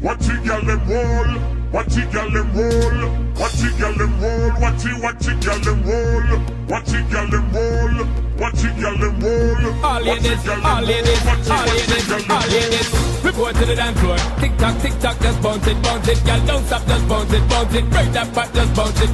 Watch it, girl, them roll. Watch it, girl, them roll. Watch it, girl, them roll. Watch it, girl, them roll. Watch it, girl, them roll. Watch it, girl, them roll. All ladies, all ladies, all ladies, all ladies. Report to the dance floor. Tick tock, just bounce it, girl. Don't stop, just bounce it. Break that part, just bounce it.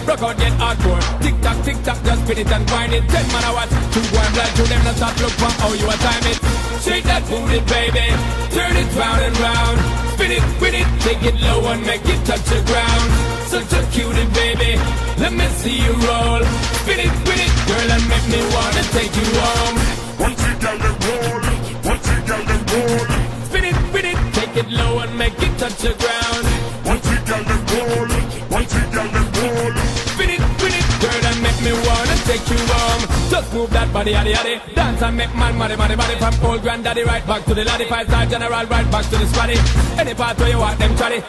Rock out, get hardcore. Tick tock, just spin it and wind it. 10 man a watch, 2 1 blind, 2 them not stop. Look for how you a time it. Shake that booty, baby. Turn it round and round. Spin it, with it, take it low and make it touch the ground. Such a cutie, baby. Let me see you roll. Spin it, with it, girl, and make me wanna take you home. Watch it, girl, them roll. Watch it, girl, them roll. Spin it, with it, take it low and make it touch the ground. Watch it, girl, them roll. Watch it, girl, them roll. Spin it, with it, girl, and make me wanna take you home. Just move that body, yaddy, yaddy. Dance and make man, body. From old granddaddy right back to the laddie. 5-star general right back to the squaddy. Any part where you want them traddy.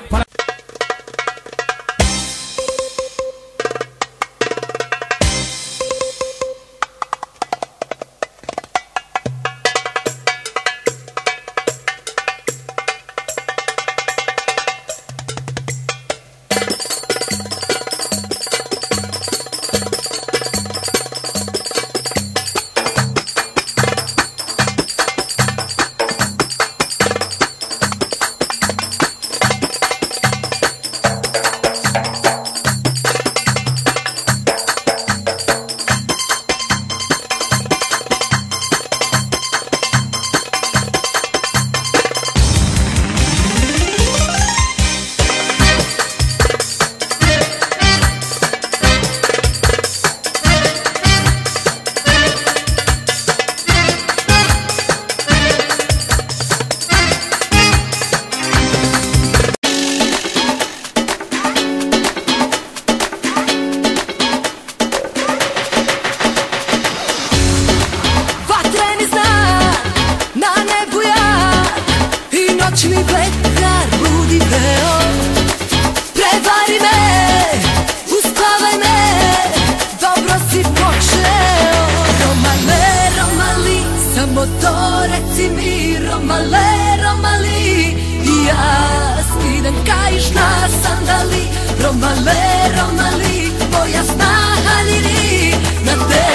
Romali, moja snaha liri na te.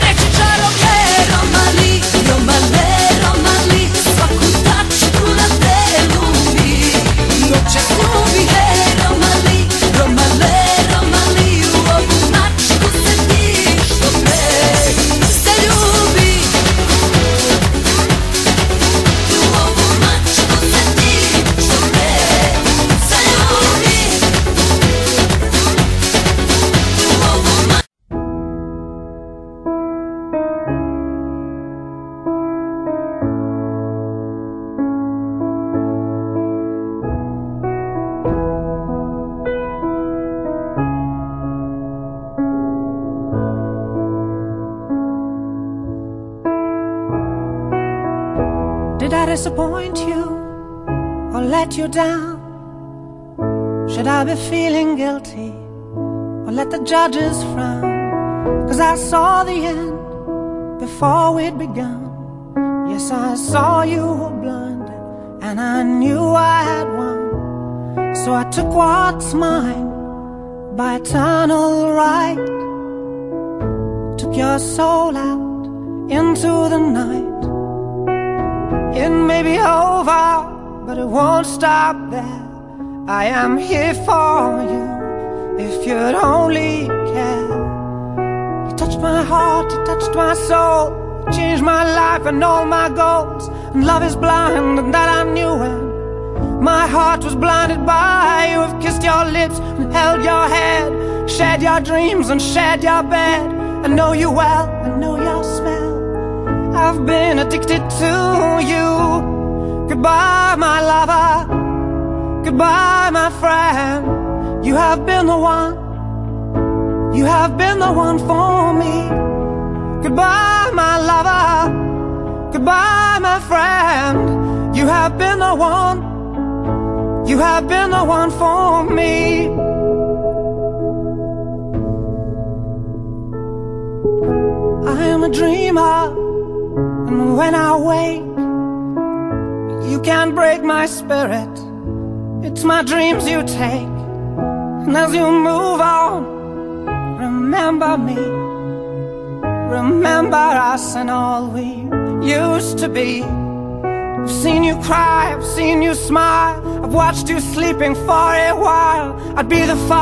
Reći čarobne Romali, Romali, svaku tačku na telu mi. Noće ljubi, hej Romali, u ovu mačku se ti što me se ljubi. U ovu mačku se ti što me se ljubi. Did I disappoint you or let you down? Should I be feeling guilty or let the judges frown? 'Cause I saw the end before we'd begun. Yes, I saw you were blinded and I knew I had won. So I took what's mine by eternal right. Took your soul out into the night. It may be over, but it won't stop there. I am here for you, if you'd only care. You touched my heart, you touched my soul, you changed my life and all my goals. And love is blind, and that I knew when my heart was blinded by you. Have kissed your lips and held your head, shared your dreams and shared your bed. I know you well, I know your smell. I've been addicted to you. Goodbye, my lover. Goodbye, my friend. You have been the one. You have been the one for me. Goodbye, my lover. Goodbye, my friend. You have been the one. You have been the one for me. I am a dreamer, and when I wake, You can't break my spirit. It's my dreams you take. And as you move on, remember me. Remember us and all we used to be. I've seen you cry, I've seen you smile, I've watched you sleeping for a while. I'd be the father